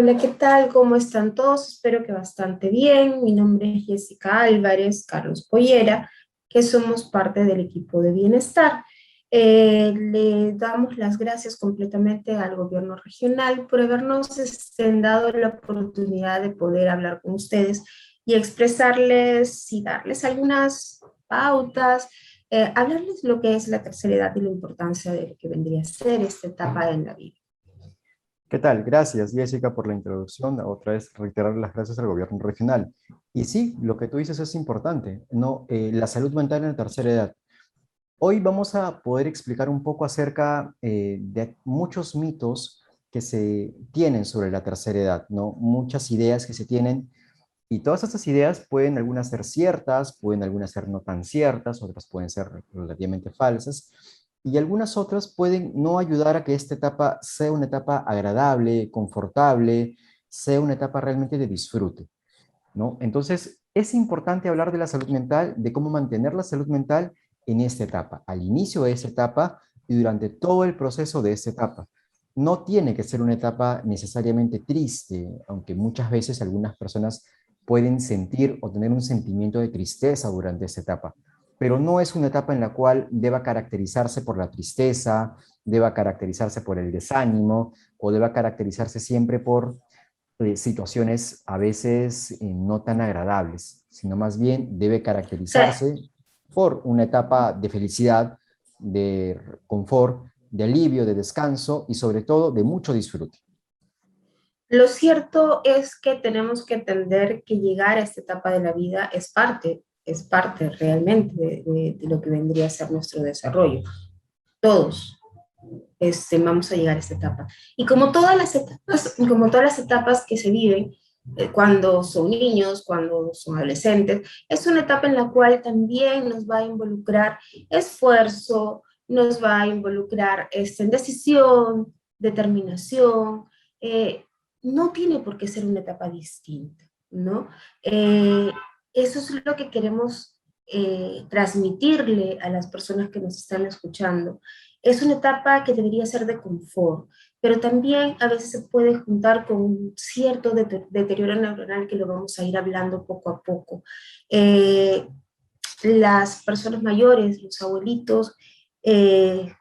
Hola, ¿qué tal? ¿Cómo están todos? Espero que bastante bien. Mi nombre es Jessica Álvarez, Carlos Pollera, que somos parte del equipo de bienestar. Le damos las gracias completamente al gobierno regional por habernos dado la oportunidad de poder hablar con ustedes y expresarles y darles algunas pautas, hablarles lo que es la tercera edad y la importancia de lo que vendría a ser esta etapa en la vida. ¿Qué tal? Gracias, Jessica, por la introducción. Otra vez reiterar las gracias al gobierno regional. Y sí, lo que tú dices es importante, ¿no? La salud mental en la tercera edad. Hoy vamos a poder explicar un poco acerca de muchos mitos que se tienen sobre la tercera edad, ¿no? Muchas ideas que se tienen y todas estas ideas pueden algunas ser ciertas, pueden algunas ser no tan ciertas, otras pueden ser relativamente falsas, y algunas otras pueden no ayudar a que esta etapa sea una etapa agradable, confortable, sea una etapa realmente de disfrute, ¿no? Entonces, es importante hablar de la salud mental, de cómo mantener la salud mental en esta etapa, al inicio de esta etapa y durante todo el proceso de esta etapa. No tiene que ser una etapa necesariamente triste, aunque muchas veces algunas personas pueden sentir o tener un sentimiento de tristeza durante esta etapa, pero no es una etapa en la cual deba caracterizarse por la tristeza, deba caracterizarse por el desánimo o deba caracterizarse siempre por situaciones a veces no tan agradables, sino más bien debe Sea, caracterizarse por una etapa de felicidad, de confort, de alivio, de descanso y sobre todo de mucho disfrute. lo cierto es que tenemos que entender que llegar a esta etapa de la vida es parte realmente de lo que vendría a ser nuestro desarrollo. Todos vamos a llegar a esta etapa. Y como todas las etapas que se viven cuando son niños, cuando son adolescentes, es una etapa en la cual también nos va a involucrar esfuerzo, nos va a involucrar en decisión, determinación, eh, no tiene por qué ser una etapa distinta, ¿no? Eh, Eso es lo que queremos transmitirle a las personas que nos están escuchando. Es una etapa que debería ser de confort, pero también a veces se puede juntar con un cierto deterioro neuronal que lo vamos a ir hablando poco a poco. Eh, las personas mayores, los abuelitos, eh,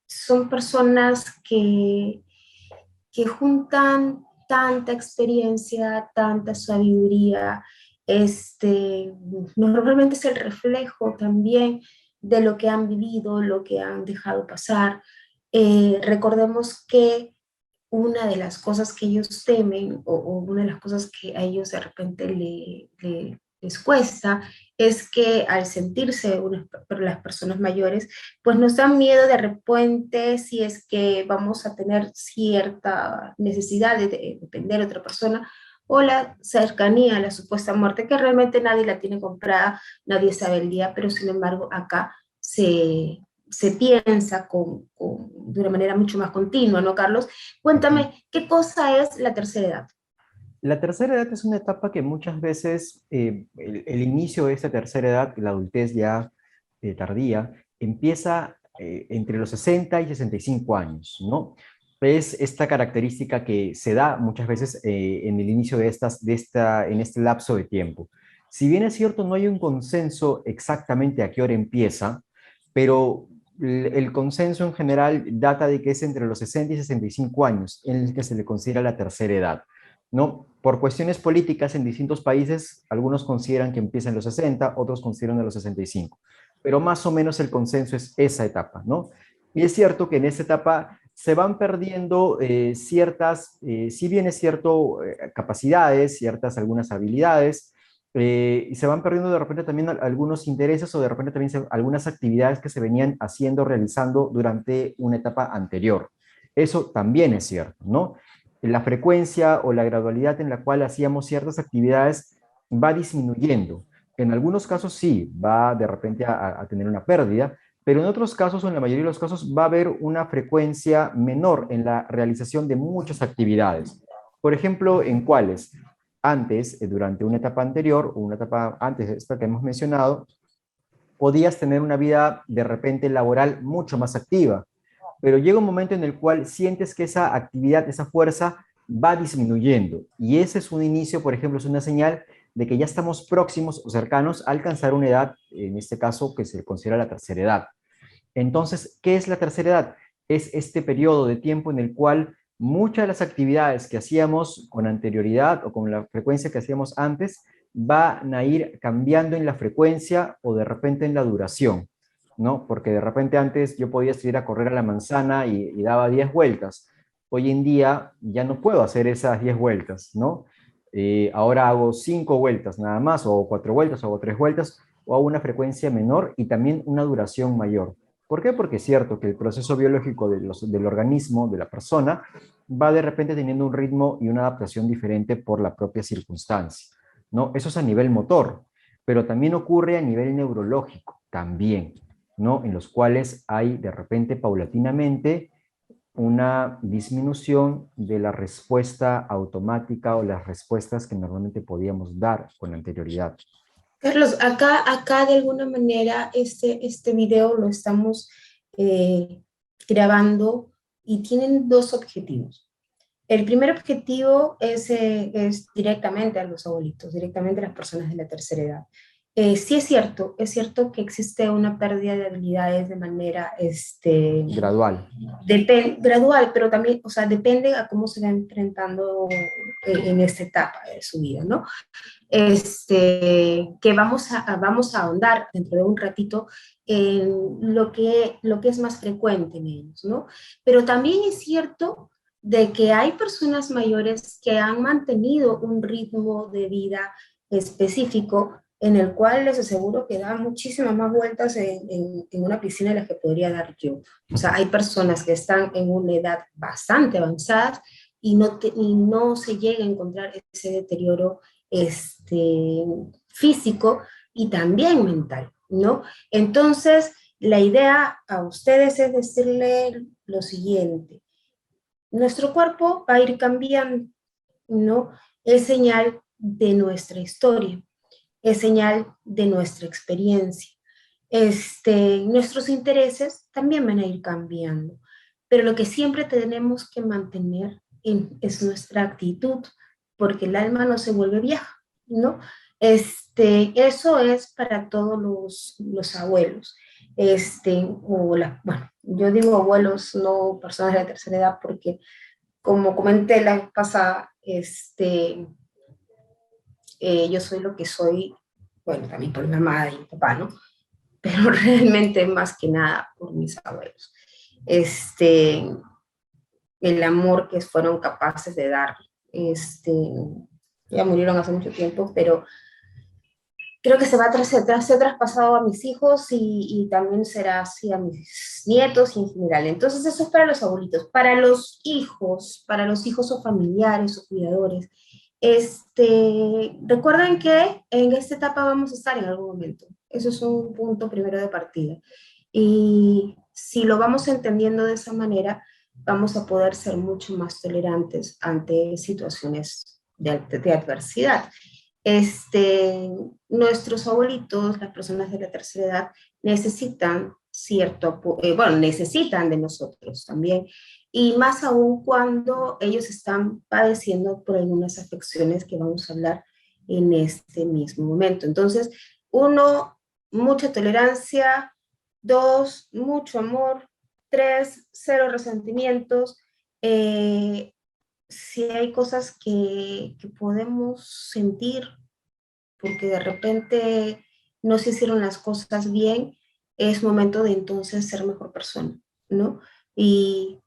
son personas que juntan tanta experiencia, tanta sabiduría, normalmente es el reflejo también de lo que han vivido, lo que han dejado pasar. Recordemos que una de las cosas que ellos temen o una de las cosas que a ellos de repente les cuesta es que al sentirse las personas mayores, pues nos dan miedo de repente si es que vamos a tener cierta necesidad de depender de otra persona o la cercanía a la supuesta muerte, que realmente nadie la tiene comprada, nadie sabe el día, pero sin embargo acá se piensa de una manera mucho más continua, ¿no, Carlos? Ujú. Cuéntame, ¿qué cosa es la tercera edad? La tercera edad es una etapa que muchas veces, el inicio de esta tercera edad, la adultez ya tardía, empieza entre los 60 y 65 años, ¿no? Es esta característica que se da muchas veces en el inicio en este lapso de tiempo. Si bien es cierto, no hay un consenso exactamente a qué hora empieza, pero el consenso en general data de que es entre los 60 y 65 años en el que se le considera la tercera edad. ¿No? Por cuestiones políticas en distintos países, algunos consideran que empieza en los 60, otros consideran en los 65, pero más o menos el consenso es esa etapa, ¿no? Y es cierto que en esa etapa se van perdiendo si bien es cierto, capacidades, ciertas algunas habilidades, y se van perdiendo de repente también algunos intereses o de repente también algunas actividades que se venían haciendo, realizando durante una etapa anterior. Eso también es cierto, ¿no? La frecuencia o la gradualidad en la cual hacíamos ciertas actividades va disminuyendo. En algunos casos sí, va de repente a tener una pérdida, pero en otros casos o en la mayoría de los casos va a haber una frecuencia menor en la realización de muchas actividades. Por ejemplo, ¿en cuáles? Antes, durante una etapa anterior o una etapa antes de esta que hemos mencionado, podías tener una vida de repente laboral mucho más activa, pero llega un momento en el cual sientes que esa actividad, esa fuerza va disminuyendo. Y ese es un inicio, por ejemplo, es una señal de que ya estamos próximos o cercanos a alcanzar una edad, en este caso, que se considera la tercera edad. Entonces, ¿qué es la tercera edad? Es este periodo de tiempo en el cual muchas de las actividades que hacíamos con anterioridad o con la frecuencia que hacíamos antes van a ir cambiando en la frecuencia o de repente en la duración, ¿no? Porque de repente antes yo podía salir a correr a la manzana y daba 10 vueltas. Hoy en día ya no puedo hacer esas 10 vueltas, ¿no? Ahora hago 5 vueltas nada más, o 4 vueltas, o hago 3 vueltas, o a una frecuencia menor y también una duración mayor. ¿Por qué? Porque es cierto que el proceso biológico del organismo, de la persona, va de repente teniendo un ritmo y una adaptación diferente por la propia circunstancia, ¿no? Eso es a nivel motor, pero también ocurre a nivel neurológico, también, ¿no? En los cuales hay de repente paulatinamente una disminución de la respuesta automática o las respuestas que normalmente podíamos dar con anterioridad. Carlos, acá de alguna manera este video lo estamos eh, grabando y tienen dos objetivos. El primer objetivo es directamente a los abuelitos, directamente a las personas de la tercera edad. Sí es cierto que existe una pérdida de habilidades de manera Gradual. gradual, pero también, o sea, depende a cómo se va enfrentando en esta etapa de su vida, ¿no? Que vamos a ahondar dentro de un ratito en lo que es más frecuente en ellos, ¿no? Pero también es cierto de que hay personas mayores que han mantenido un ritmo de vida específico en el cual les aseguro que dan muchísimas más vueltas en una piscina de las que podría dar yo. O sea, hay personas que están en una edad bastante avanzada y no se llega a encontrar ese deterioro este, físico y también mental, ¿no? Entonces, la idea a ustedes es decirle lo siguiente: nuestro cuerpo va a ir cambiando, ¿no? Es señal de nuestra historia, es señal de nuestra experiencia. Nuestros intereses también van a ir cambiando, pero lo que siempre tenemos que mantener es nuestra actitud, porque el alma no se vuelve vieja, ¿no? Eso es para todos los abuelos. Bueno, yo digo abuelos, no personas de la tercera edad, porque como comenté la vez pasada, yo soy lo que soy, bueno, también por mi mamá y mi papá, ¿no? Pero realmente más que nada por mis abuelos. El amor que fueron capaces de dar, este, ya murieron hace mucho tiempo, pero creo que se ha traspasado a mis hijos y también será así a mis nietos y en general. Entonces eso es para los abuelitos. Para los hijos o familiares o cuidadores, recuerden que en esta etapa vamos a estar en algún momento. Eso es un punto primero de partida. Y si lo vamos entendiendo de esa manera, vamos a poder ser mucho más tolerantes ante situaciones de adversidad. Nuestros abuelitos, las personas de la tercera edad, necesitan bueno, necesitan de nosotros también, y más aún cuando ellos están padeciendo por algunas afecciones que vamos a hablar en este mismo momento. Entonces, uno, mucha tolerancia; dos, mucho amor; tres, cero resentimientos. Si hay cosas que podemos sentir porque de repente no se hicieron las cosas bien, es momento de entonces ser mejor persona, ¿no? Y,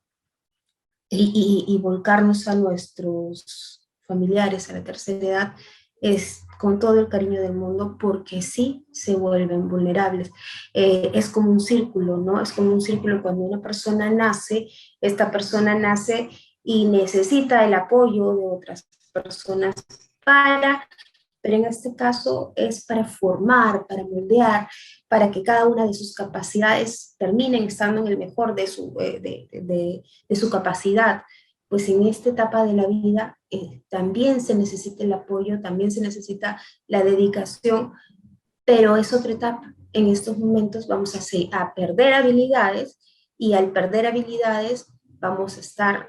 y volcarnos a nuestros familiares a la tercera edad es con todo el cariño del mundo, porque sí se vuelven vulnerables. Es como un círculo, ¿no? Es como un círculo cuando una persona nace, esta persona nace y necesita el apoyo de otras personas para, pero en este caso es para formar, para moldear, para que cada una de sus capacidades terminen estando en el mejor de su capacidad. Pues en esta etapa de la vida también se necesita el apoyo, también se necesita la dedicación, pero es otra etapa. En estos momentos vamos a perder habilidades, y al perder habilidades vamos a estar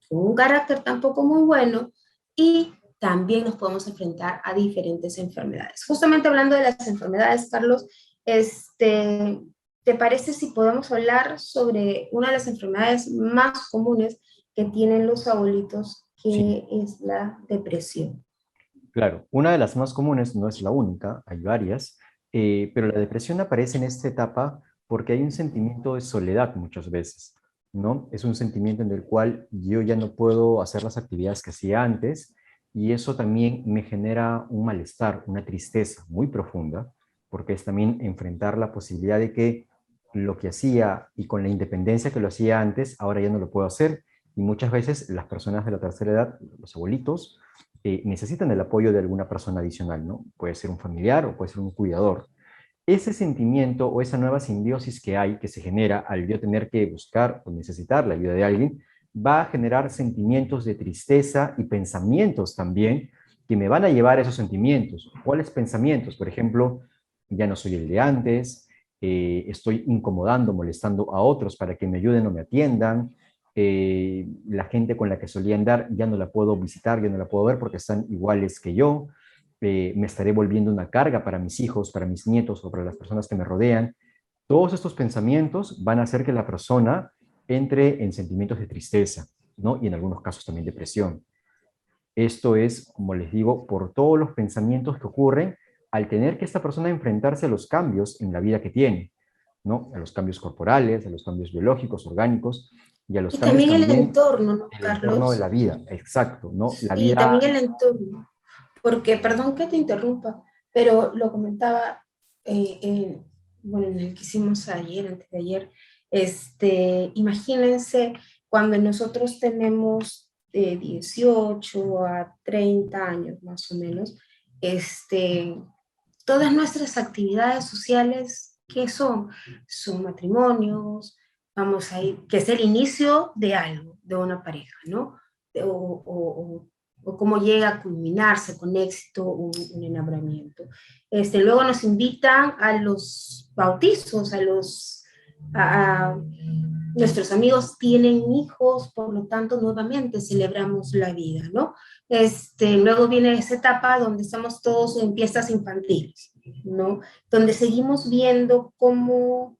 con un carácter tampoco muy bueno, y también nos podemos enfrentar a diferentes enfermedades. Justamente hablando de las enfermedades, Carlos, ¿te parece si podemos hablar sobre una de las enfermedades más comunes que tienen los abuelitos, Sí, que es la depresión? claro. Una de las más comunes, no es la única, hay varias, pero la depresión aparece en esta etapa porque hay un sentimiento de soledad muchas veces, ¿no? Es un sentimiento en el cual yo ya no puedo hacer las actividades que hacía antes y eso también me genera un malestar, una tristeza muy profunda, porque es también enfrentar la posibilidad de que lo que hacía y con la independencia que lo hacía antes, ahora ya no lo puedo hacer. Y muchas veces las personas de la tercera edad, los abuelitos, necesitan el apoyo de alguna persona adicional, ¿no? Puede ser un familiar o puede ser un cuidador. Ese sentimiento o esa nueva simbiosis que hay, que se genera al yo tener que buscar o necesitar la ayuda de alguien, va a generar sentimientos de tristeza y pensamientos también que me van a llevar a esos sentimientos. ¿Cuáles pensamientos? Por ejemplo, ya no soy el de antes, estoy incomodando, molestando a otros para que me ayuden o me atiendan, la gente con la que solía andar ya no la puedo visitar, ya no la puedo ver porque están iguales que yo, me estaré volviendo una carga para mis hijos, para mis nietos o para las personas que me rodean. Todos estos pensamientos van a hacer que la persona entre en sentimientos de tristeza, ¿no? Y en algunos casos también depresión. Esto es, como les digo, por todos los pensamientos que ocurren al tener que esta persona enfrentarse a los cambios en la vida que tiene, ¿no? A los cambios corporales, a los cambios biológicos, orgánicos y a los Y cambios también el también entorno, ¿no, del entorno de Carlos? la vida. Exacto, ¿no? La Y también vida, el entorno, porque, perdón que te interrumpa, pero lo comentaba, bueno, en el que hicimos ayer, antes de ayer, imagínense cuando nosotros tenemos de 18 a 30 años más o menos, todas nuestras actividades sociales, ¿qué son? Son matrimonios, vamos a ir, que es el inicio de algo, de una pareja, ¿no? O cómo llega a culminarse con éxito un enamoramiento. Luego nos invitan a los bautizos, a nuestros amigos tienen hijos, por lo tanto, nuevamente celebramos la vida, ¿no? Luego viene esa etapa donde estamos todos en fiestas infantiles, ¿no? Donde seguimos viendo cómo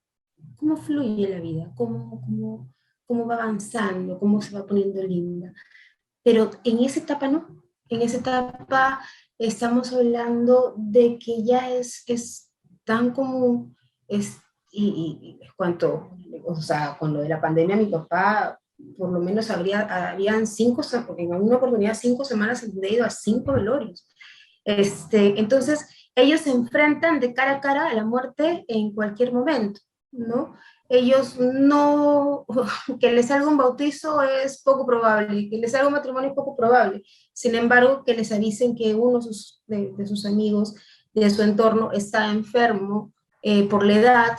fluye la vida, cómo va avanzando, cómo se va poniendo linda. Pero en esa etapa no, en esa etapa estamos hablando de que ya es tan común, es, o sea, con lo de la pandemia, mi papá, por lo menos habían en alguna oportunidad 5 semanas he ido a 5 velorios. Entonces, ellos se enfrentan de cara a cara a la muerte en cualquier momento, ¿no? Ellos no, que les salga un bautizo es poco probable, que les salga un matrimonio es poco probable. Sin embargo, que les avisen que uno de sus amigos, de su entorno, está enfermo por la edad,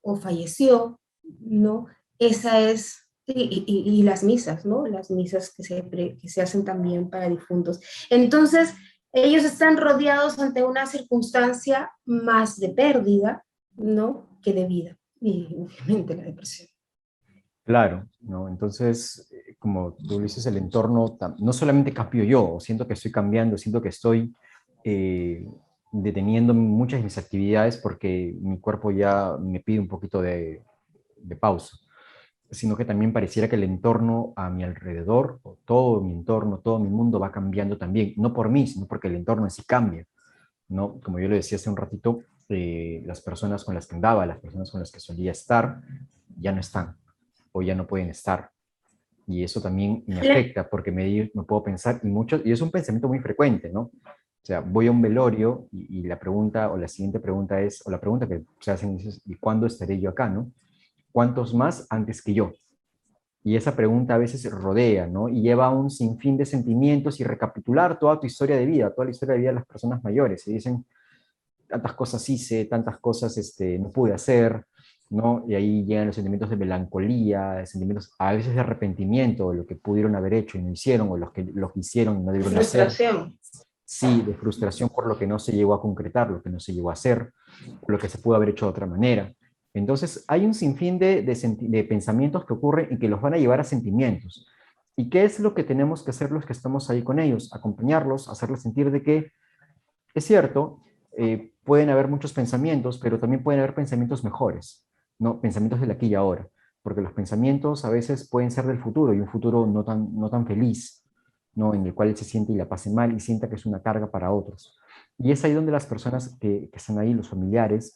o falleció, ¿no? Esa es, y las misas, ¿no? Las misas que se hacen también para difuntos. Entonces, ellos están rodeados ante una circunstancia más de pérdida, ¿no? Que de vida. Y obviamente la depresión. claro, ¿no? Entonces, como tú dices, el entorno, no solamente cambio yo, siento que estoy cambiando, siento que estoy eh, deteniendo muchas de mis actividades porque mi cuerpo ya me pide un poquito de pausa, sino que también pareciera que el entorno a mi alrededor, o todo mi entorno, todo mi mundo va cambiando también, no por mí, sino porque el entorno en sí cambia, ¿no? Como yo le decía hace un ratito, las personas con las que andaba, las personas con las que solía estar, ya no están o ya no pueden estar. Y eso también me afecta porque me puedo pensar, y es un pensamiento muy frecuente, ¿no? O sea, voy a un velorio y la pregunta o la siguiente pregunta es, o la pregunta que se hacen es, ¿y cuándo estaré yo acá, no? ¿Cuántos más antes que yo? Y esa pregunta a veces rodea, ¿no? Y lleva a un sinfín de sentimientos y recapitular toda tu historia de vida, toda la historia de vida de las personas mayores. Y dicen, tantas cosas hice, tantas cosas no pude hacer, ¿no? Y ahí llegan los sentimientos de melancolía, sentimientos a veces de arrepentimiento de lo que pudieron haber hecho y no hicieron, o los que hicieron y no debieron hacer. Frustración. Sí, de frustración por lo que no se llegó a concretar, lo que no se llegó a hacer, lo que se pudo haber hecho de otra manera. Entonces, hay un sinfín de pensamientos que ocurren y que los van a llevar a sentimientos. ¿Y qué es lo que tenemos que hacer los que estamos ahí con ellos? Acompañarlos, hacerles sentir de que es cierto, pueden haber muchos pensamientos, pero también pueden haber pensamientos mejores, ¿no? Pensamientos del aquí y ahora, porque los pensamientos a veces pueden ser del futuro y un futuro no tan feliz, ¿no? En el cual él se siente y la pase mal y sienta que es una carga para otros. Y es ahí donde las personas que están ahí, los familiares,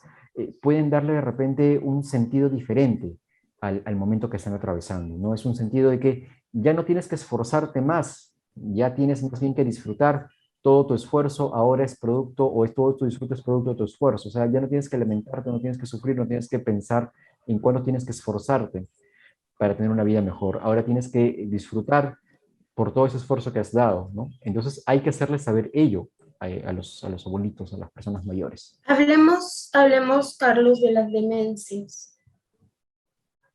pueden darle de repente un sentido diferente al momento que están atravesando, ¿no? Es un sentido de que ya no tienes que esforzarte más, ya tienes más bien que disfrutar todo tu esfuerzo ahora es producto, o es todo tu disfrute es producto de tu esfuerzo. O sea, ya no tienes que lamentarte, no tienes que sufrir, no tienes que pensar en cuándo tienes que esforzarte para tener una vida mejor. Ahora tienes que disfrutar por todo ese esfuerzo que has dado, ¿no? Entonces hay que hacerles saber ello a los abuelitos, a las personas mayores. Hablemos, Carlos, de las demencias.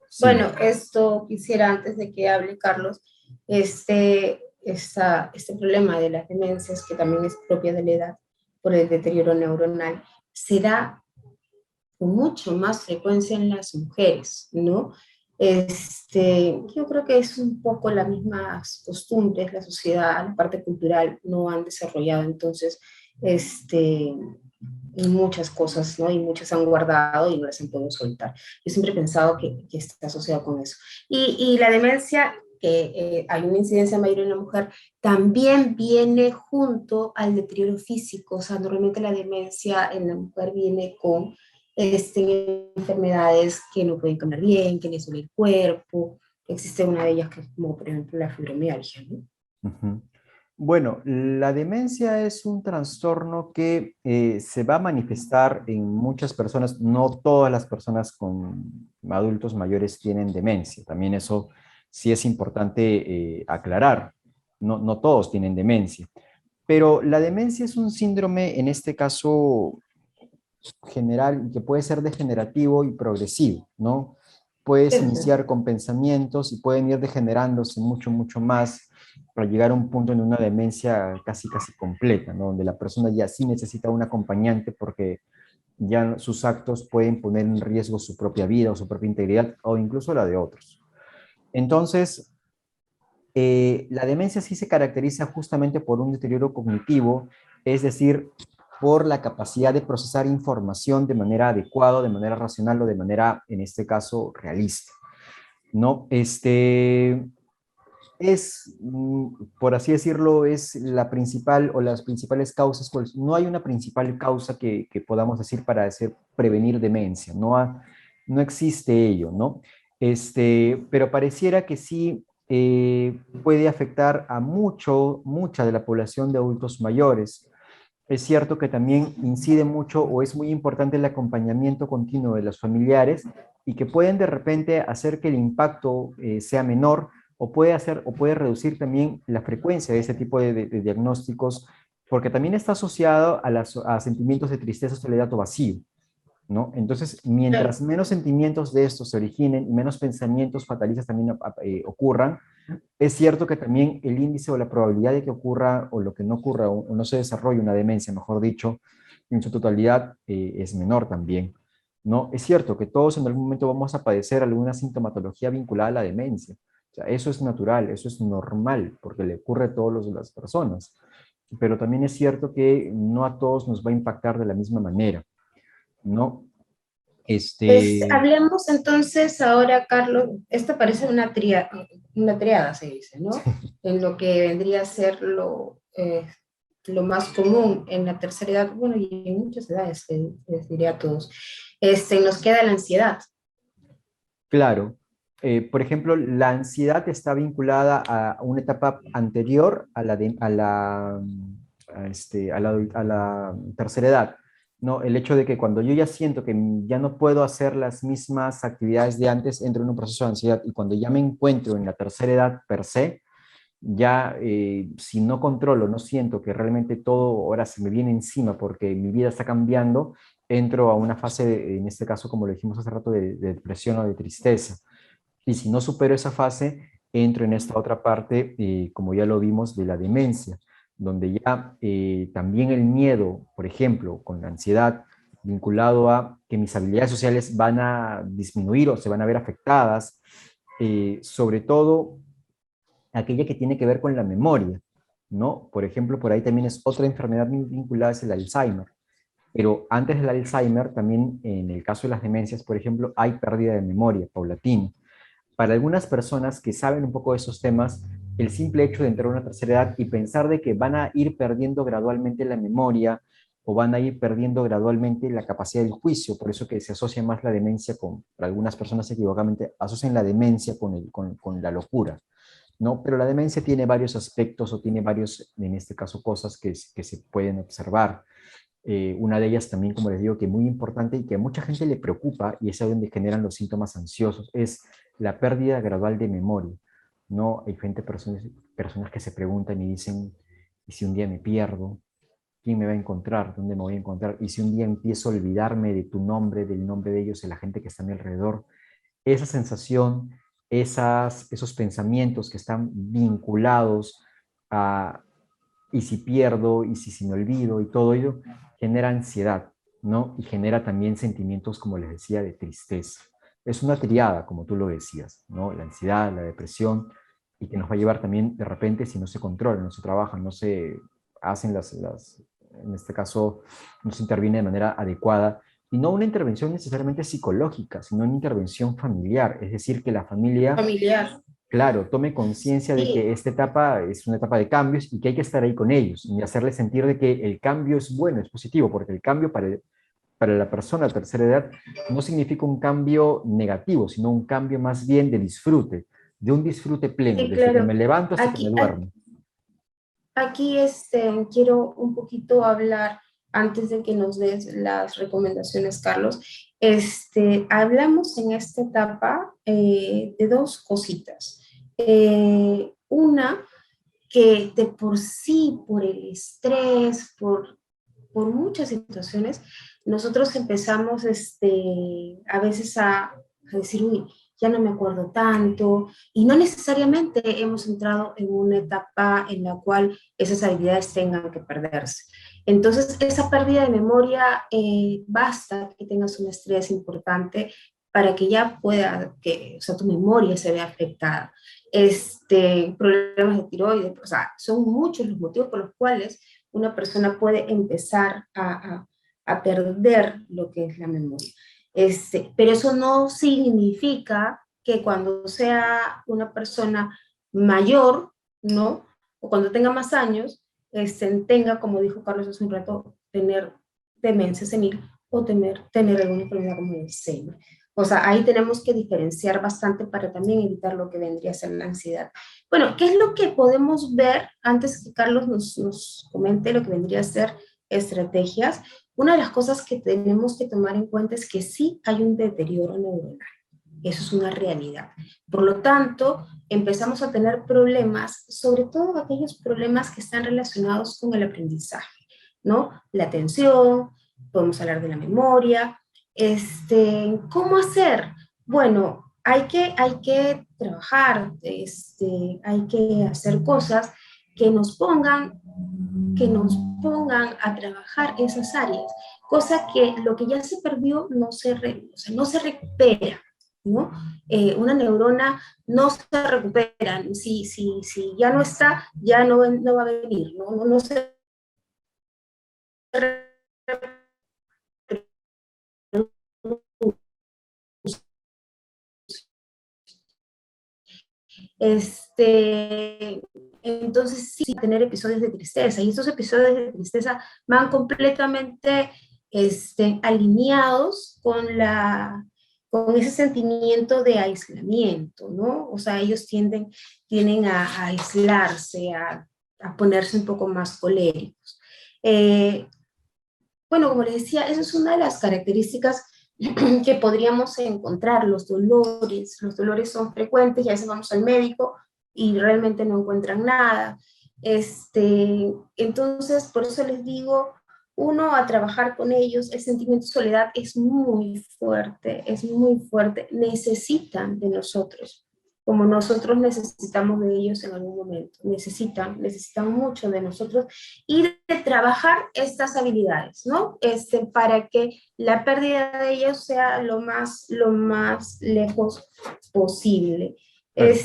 Sí, Bueno, esto quisiera antes de que hable Carlos, este problema de las demencias, que también es propia de la edad por el deterioro neuronal, será con mucho más frecuencia en las mujeres, ¿no? Yo creo que es un poco las mismas costumbres, la sociedad, la parte cultural no han desarrollado, entonces, y muchas cosas, ¿no? Y muchas han guardado y no las han podido soltar. Yo siempre he pensado que está asociado con eso. Y la demencia, que hay una incidencia mayor en la mujer, también viene junto al deterioro físico. O sea, normalmente la demencia en la mujer viene con enfermedades que no pueden comer bien, que les duele el cuerpo. Existe una de ellas que es como, por ejemplo, la fibromialgia, ¿no? ujú. Bueno, la demencia es un trastorno que se va a manifestar en muchas personas. No todas las personas con adultos mayores tienen demencia. También eso sí es importante aclarar. No todos tienen demencia. Pero la demencia es un síndrome, en este caso general, que puede ser degenerativo y progresivo, ¿no? Puedes ¿Cierto? iniciar con pensamientos y pueden ir degenerándose mucho más para llegar a un punto en una demencia casi completa, ¿no? Donde la persona ya sí necesita un acompañante porque ya sus actos pueden poner en riesgo su propia vida o su propia integridad o incluso la de otros. Entonces, la demencia sí se caracteriza justamente por un deterioro cognitivo, es decir, por la capacidad de procesar información de manera adecuada, de manera racional o de manera, en este caso, realista. ¿No? Es, por así decirlo, es la principal o las principales causas. Pues, no hay una principal causa que podamos decir para decir, prevenir demencia, no existe ello, ¿no? Pero pareciera que sí puede afectar a mucha de la población de adultos mayores. Es cierto que también incide mucho o es muy importante el acompañamiento continuo de los familiares y que pueden de repente hacer que el impacto sea menor o puede reducir también la frecuencia de ese tipo de diagnósticos, porque también está asociado a sentimientos de tristeza, soledad o vacío, ¿no? Entonces, Claro. mientras menos sentimientos de estos se originen y menos pensamientos fatalistas también ocurran, es cierto que también el índice o la probabilidad de que ocurra o lo que no ocurra o no se desarrolle una demencia, mejor dicho, en su totalidad es menor también. ¿No? Es cierto que todos en algún momento vamos a padecer alguna sintomatología vinculada a la demencia. O sea, eso es natural, eso es normal, porque le ocurre a todas las personas. Pero también es cierto que no a todos nos va a impactar de la misma manera, ¿no? Este, Hablemos entonces ahora, Carlos, esta parece una triada, se dice, ¿no? En lo que vendría a ser lo más común en la tercera edad, bueno, y en muchas edades, les diría a todos. Nos queda la ansiedad. Claro. Por ejemplo, la ansiedad está vinculada a una etapa anterior a a la tercera edad, ¿no? El hecho de que cuando yo ya siento que ya no puedo hacer las mismas actividades de antes, entro en un proceso de ansiedad y cuando ya me encuentro en la tercera edad per se, ya si no controlo, no siento que realmente todo ahora se me viene encima porque mi vida está cambiando, entro a una fase, en este caso, como lo dijimos hace rato, de depresión o de tristeza. Y si no supero esa fase, entro en esta otra parte, como ya lo vimos, de la demencia, donde ya también el miedo, por ejemplo, con la ansiedad, vinculado a que mis habilidades sociales van a disminuir o se van a ver afectadas, sobre todo aquella que tiene que ver con la memoria, ¿no? Por ejemplo, por ahí también es otra enfermedad muy vinculada, es el Alzheimer. Pero antes del Alzheimer, también en el caso de las demencias, por ejemplo, hay pérdida de memoria paulatina. Para algunas personas que saben un poco de esos temas, el simple hecho de entrar a una tercera edad y pensar de que van a ir perdiendo gradualmente la memoria o van a ir perdiendo gradualmente la capacidad del juicio, por eso que se asocia más la demencia con, para algunas personas equivocadamente, asocian la demencia con la locura, ¿no? Pero la demencia tiene varios aspectos o tiene varios, en este caso, cosas que se pueden observar. Una de ellas también, como les digo, que muy importante y que a mucha gente le preocupa, y es ahí donde generan los síntomas ansiosos, es la pérdida gradual de memoria, ¿no? Hay gente, personas que se preguntan y dicen, ¿y si un día me pierdo? ¿Quién me va a encontrar? ¿Dónde me voy a encontrar? ¿Y si un día empiezo a olvidarme de tu nombre, del nombre de ellos, de la gente que está a mi alrededor? Esa sensación, esos pensamientos que están vinculados a y si pierdo, y si me olvido, y todo ello genera ansiedad, ¿no? Y genera también sentimientos, como les decía, de tristeza. Es una triada, como tú lo decías, ¿no? La ansiedad, la depresión, y que nos va a llevar también, de repente, si no se controla, no se trabaja, no se hacen en este caso, no se interviene de manera adecuada, y no una intervención necesariamente psicológica, sino una intervención familiar, es decir, que la familia, Familiar. claro, tome conciencia de Sí, que esta etapa es una etapa de cambios y que hay que estar ahí con ellos y hacerles sentir de que el cambio es bueno, es positivo, porque el cambio para la persona de tercera edad no significa un cambio negativo, sino un cambio más bien de disfrute, de un disfrute pleno, sí, desde que me claro. levanto hasta que me Aquí, duermo. aquí quiero un poquito hablar, antes de que nos des las recomendaciones, Carlos. Hablamos en esta etapa de dos cositas. Una, que de por sí, por el estrés, por muchas situaciones, nosotros empezamos a veces a decir, uy, ya no me acuerdo tanto, y no necesariamente hemos entrado en una etapa en la cual esas habilidades tengan que perderse. Entonces, esa pérdida de memoria, basta que tengas un estrés importante para que ya pueda, o sea, tu memoria se vea afectada. Problemas de tiroides, o sea, son muchos los motivos por los cuales una persona puede empezar a perder lo que es la memoria. Pero eso no significa que cuando sea una persona mayor, ¿no? O cuando tenga más años, tenga, como dijo Carlos hace un rato, tener demencia senil o tener alguna enfermedad como el Alzheimer. O sea, ahí tenemos que diferenciar bastante para también evitar lo que vendría a ser la ansiedad. Bueno, ¿qué es lo que podemos ver antes que Carlos nos comente lo que vendría a ser estrategias? Una de las cosas que tenemos que tomar en cuenta es que sí hay un deterioro neuronal. Eso es una realidad. Por lo tanto, empezamos a tener problemas, sobre todo aquellos problemas que están relacionados con el aprendizaje, ¿no? La atención, podemos hablar de la memoria. ¿Cómo hacer? Bueno, hay que trabajar, hay que hacer cosas que nos pongan, que nos pongan a trabajar esas áreas, cosa que lo que ya se perdió o sea, no se recupera, ¿no? Una neurona no se recupera, si ya no está, ya no va a venir, no se Este, entonces sí, tener episodios de tristeza, y estos episodios de tristeza van completamente alineados con ese sentimiento de aislamiento, ¿no? O sea, ellos tienden a aislarse, a ponerse un poco más coléricos. Eh, bueno, como les decía, esa es una de las características que podríamos encontrar. Los dolores son frecuentes y a veces vamos al médico y realmente no encuentran nada. Entonces, por eso les digo, uno, a trabajar con ellos, el sentimiento de soledad es muy fuerte, necesitan de nosotros, como nosotros necesitamos de ellos en algún momento, necesitan mucho de nosotros y de trabajar estas habilidades, ¿no? Para que la pérdida de ellos sea lo más lejos posible. Claro.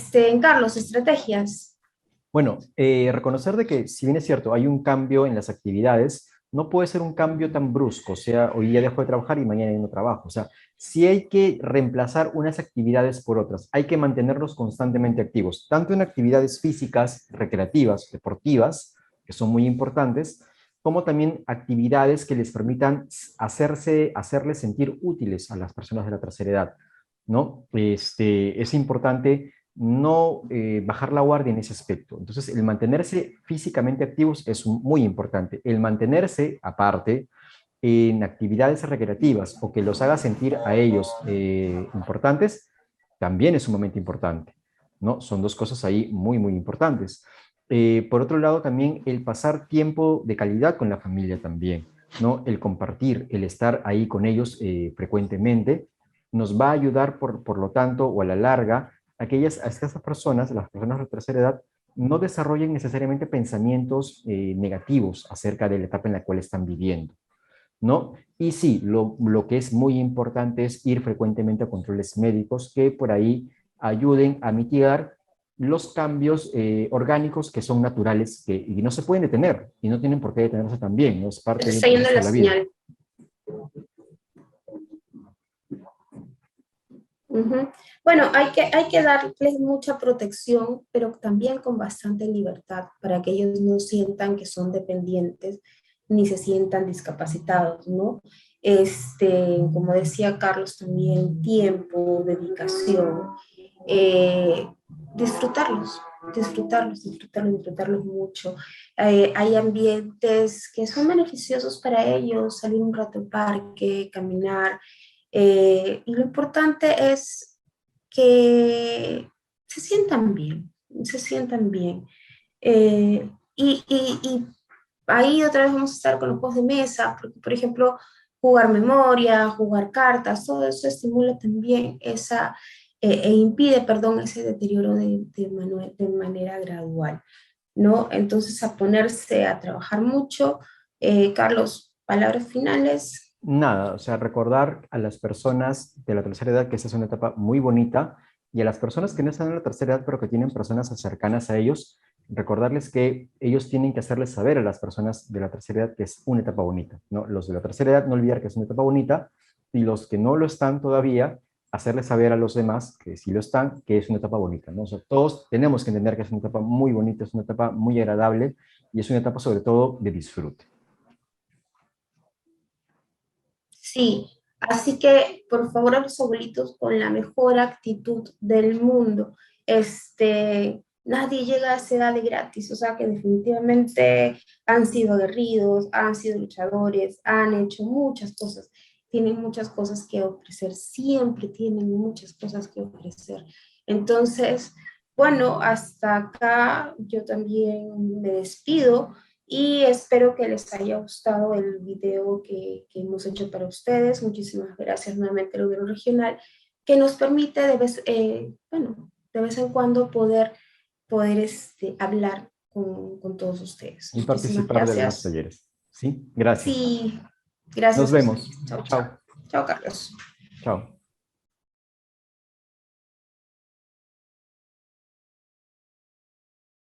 Carlos, estrategias. Bueno, reconocer de que si bien es cierto, hay un cambio en las actividades, no puede ser un cambio tan brusco, o sea, hoy día dejo de trabajar y mañana ya no trabajo. O sea, sí hay que reemplazar unas actividades por otras, hay que mantenerlos constantemente activos, tanto en actividades físicas, recreativas, deportivas, que son muy importantes, como también actividades que les permitan hacerles sentir útiles a las personas de la tercera edad, ¿no? Es importante no bajar la guardia en ese aspecto. Entonces, el mantenerse físicamente activos es muy importante. El mantenerse, aparte, en actividades recreativas o que los haga sentir a ellos importantes, también es sumamente importante, ¿no? Son dos cosas ahí muy, muy importantes. Por otro lado, también el pasar tiempo de calidad con la familia también, ¿no? El compartir, el estar ahí con ellos frecuentemente, nos va a ayudar, por lo tanto, o a la larga, a estas personas, las personas de tercera edad, no desarrollen necesariamente pensamientos negativos acerca de la etapa en la cual están viviendo, ¿no? Y sí, lo que es muy importante es ir frecuentemente a controles médicos que por ahí ayuden a mitigar los cambios orgánicos que son naturales y no se pueden detener y no tienen por qué detenerse también, ¿no? Es Se parte del está yendo proceso la de la vida. señal. Ujú. Bueno, hay que darles mucha protección, pero también con bastante libertad para que ellos no sientan que son dependientes ni se sientan discapacitados, ¿no? Como decía Carlos, también tiempo, dedicación, eh, disfrutarlos, disfrutarlos mucho. Hay ambientes que son beneficiosos para ellos, salir un rato al parque, caminar, y lo importante es que se sientan bien, se sientan bien. Y ahí otra vez vamos a estar con los juegos de mesa, porque, por ejemplo, jugar memoria, jugar cartas, todo eso estimula también e impide, perdón, ese deterioro de manera gradual, ¿no? Entonces, a ponerse a trabajar mucho. Carlos, palabras finales. Nada, o sea, recordar a las personas de la tercera edad que esta es una etapa muy bonita y a las personas que no están en la tercera edad pero que tienen personas cercanas a ellos, recordarles que ellos tienen que hacerles saber a las personas de la tercera edad que es una etapa bonita, ¿no? Los de la tercera edad no olvidar que es una etapa bonita y los que no lo están todavía, hacerles saber a los demás que sí lo están, que es una etapa bonita, ¿no? O sea, todos tenemos que entender que es una etapa muy bonita, es una etapa muy agradable y es una etapa sobre todo de disfrute. Sí, así que por favor a los abuelitos con la mejor actitud del mundo. Nadie llega a esa edad de gratis, o sea que definitivamente han sido aguerridos, han sido luchadores, han hecho muchas cosas, tienen muchas cosas que ofrecer, siempre tienen muchas cosas que ofrecer. Entonces, bueno, hasta acá yo también me despido y espero que les haya gustado el video que hemos hecho para ustedes. Muchísimas gracias nuevamente al gobierno regional, que nos permite bueno, de vez en cuando poder hablar con todos ustedes. Y Muchísimas participar de algunos gracias. talleres. ¿Sí? Gracias. Sí, Nos gracias a vemos. ustedes. Chao, chao. Chao. Chao, Carlos. Chao.